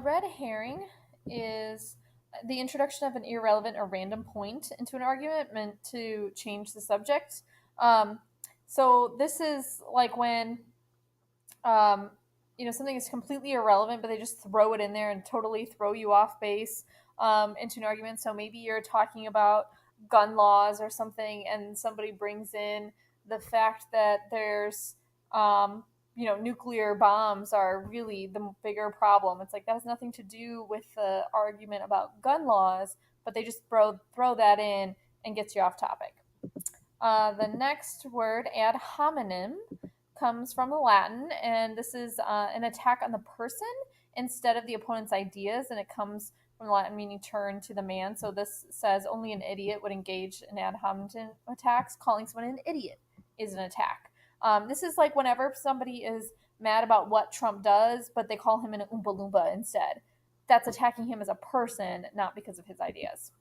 red herring is the introduction of an irrelevant or random point into an argument meant to change the subject. Um, so this is like when um, something is completely irrelevant, but they just throw it in there and totally throw you off base into an argument. So maybe you're talking about gun laws or something, and somebody brings in the fact that there's nuclear bombs are really the bigger problem. It's like that has nothing to do with the argument about gun laws, but they just throw that in and gets you off topic. The next word, ad hominem, comes from the Latin, and this is an attack on the person instead of the opponent's ideas, and it comes from the Latin meaning turn to the man. So this says only an idiot would engage in ad hominem attacks. Calling someone an idiot is an attack. This is like whenever somebody is mad about what Trump does, but they call him an Oompa Loompa instead. That's attacking him as a person, not because of his ideas.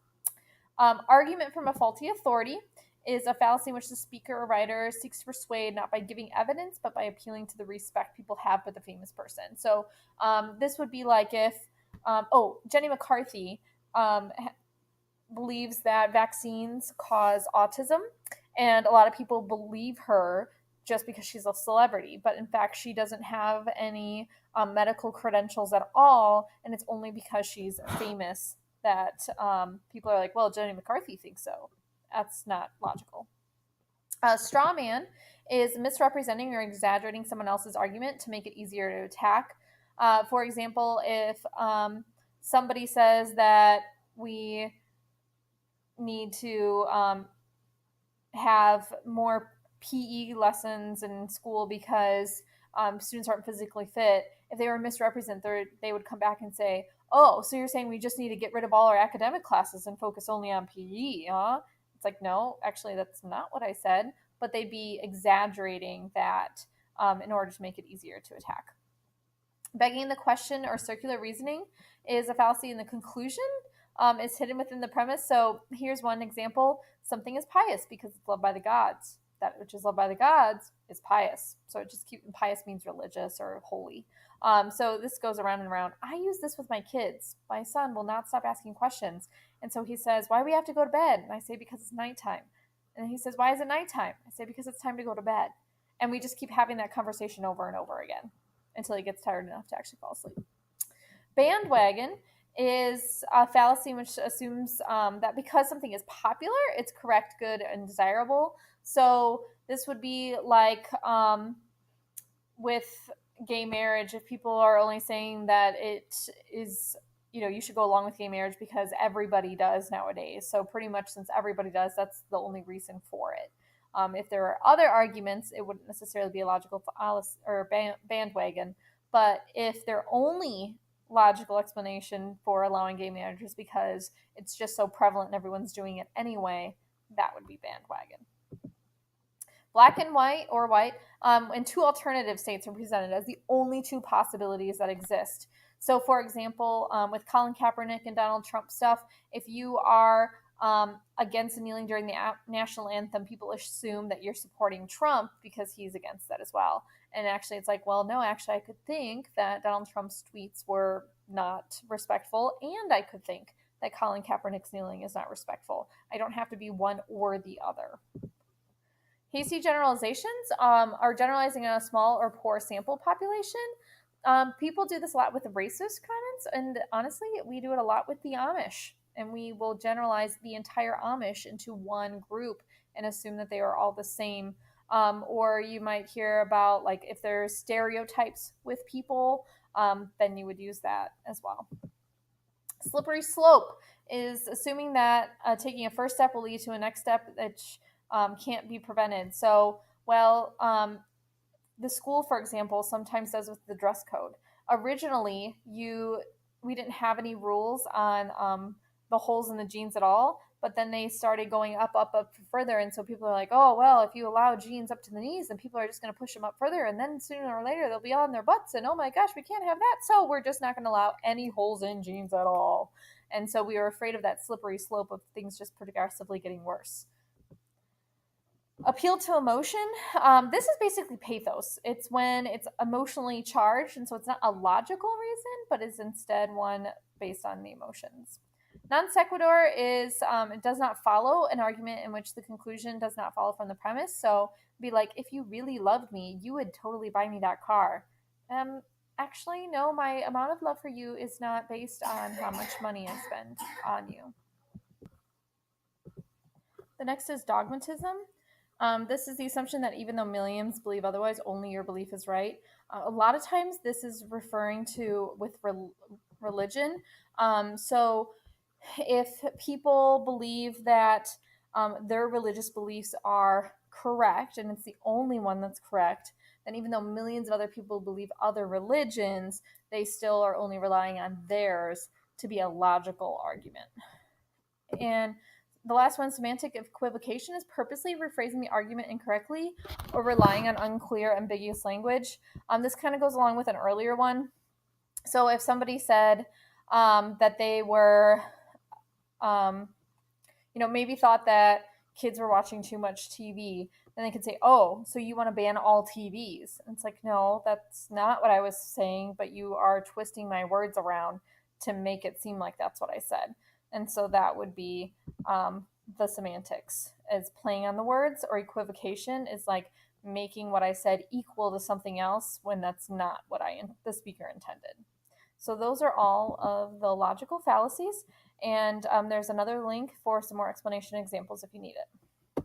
Argument from a faulty authority is a fallacy in which the speaker or writer seeks to persuade not by giving evidence, but by appealing to the respect people have for the famous person. So this would be like if, Jenny McCarthy believes that vaccines cause autism, and a lot of people believe her just because she's a celebrity, but in fact she doesn't have any medical credentials at all, and it's only because she's famous that people are like, well, Jenny McCarthy thinks so. That's not logical. Straw man is misrepresenting or exaggerating someone else's argument to make it easier to attack. For example, if somebody says that we need to have more PE lessons in school because students aren't physically fit, if they were misrepresented, they would come back and say, oh, so you're saying we just need to get rid of all our academic classes and focus only on PE, huh? It's like, no, actually, that's not what I said. But they'd be exaggerating that in order to make it easier to attack. Begging the question or circular reasoning is a fallacy in the conclusion. Is hidden within the premise. So here's one example. Something is pious because it's loved by the gods. That which is loved by the gods is pious. So it just pious means religious or holy. So this goes around and around. I use this with my kids. My son will not stop asking questions. And so he says, why do we have to go to bed? And I say, because it's nighttime. And he says, why is it nighttime? I say, because it's time to go to bed. And we just keep having that conversation over and over again until he gets tired enough to actually fall asleep. Bandwagon is a fallacy which assumes that because something is popular, it's correct, good, and desirable. So this would be like with gay marriage, if people are only saying that it is, you should go along with gay marriage because everybody does nowadays. So pretty much since everybody does, that's the only reason for it. If there are other arguments, it wouldn't necessarily be a logical fallacy or bandwagon. But if they're only logical explanation for allowing gay marriage is because it's just so prevalent and everyone's doing it anyway, that would be bandwagon. Black and white or white, and two alternative states are presented as the only two possibilities that exist. So, for example, with Colin Kaepernick and Donald Trump stuff, if you are against kneeling during the national anthem, people assume that you're supporting Trump because he's against that as well. And actually, it's like, well, no, actually, I could think that Donald Trump's tweets were not respectful, and I could think that Colin Kaepernick's kneeling is not respectful. I don't have to be one or the other. Hasty generalizations are generalizing on a small or poor sample population. People do this a lot with racist comments, and honestly, we do it a lot with the Amish. And we will generalize the entire Amish into one group and assume that they are all the same. Or you might hear about, like, if there's stereotypes with people, then you would use that as well. Slippery slope is assuming that taking a first step will lead to a next step that can't be prevented. So, the school, for example, sometimes does with the dress code. Originally, we didn't have any rules on the holes in the jeans at all, but then they started going up further, and so people are like, oh, well, if you allow jeans up to the knees, then people are just going to push them up further, and then sooner or later they'll be on their butts, and oh my gosh, we can't have that, so we're just not going to allow any holes in jeans at all. And so we were afraid of that slippery slope of things just progressively getting worse. Appeal to emotion. This is basically pathos. It's when it's emotionally charged, and so it's not a logical reason, but is instead one based on the emotions. Non sequitur is it does not follow an argument in which the conclusion does not follow from the premise. So be like, if you really loved me, you would totally buy me that car. Um, Actually, no. My amount of love for you is not based on how much money I spend on you. The next is dogmatism. This is the assumption that even though millions believe otherwise, only your belief is right. A lot of times, this is referring to with religion. So, if people believe that their religious beliefs are correct and it's the only one that's correct, then even though millions of other people believe other religions, they still are only relying on theirs to be a logical argument. And the last one, semantic equivocation, is purposely rephrasing the argument incorrectly or relying on unclear, ambiguous language. This kind of goes along with an earlier one. So if somebody said that they were, um, maybe thought that kids were watching too much TV, then they could say, "Oh, so you want to ban all TVs?" And it's like, no, that's not what I was saying, but you are twisting my words around to make it seem like that's what I said. And so that would be the semantics, is playing on the words, or equivocation is like making what I said equal to something else when that's not what the speaker intended. So those are all of the logical fallacies. And there's another link for some more explanation examples if you need it.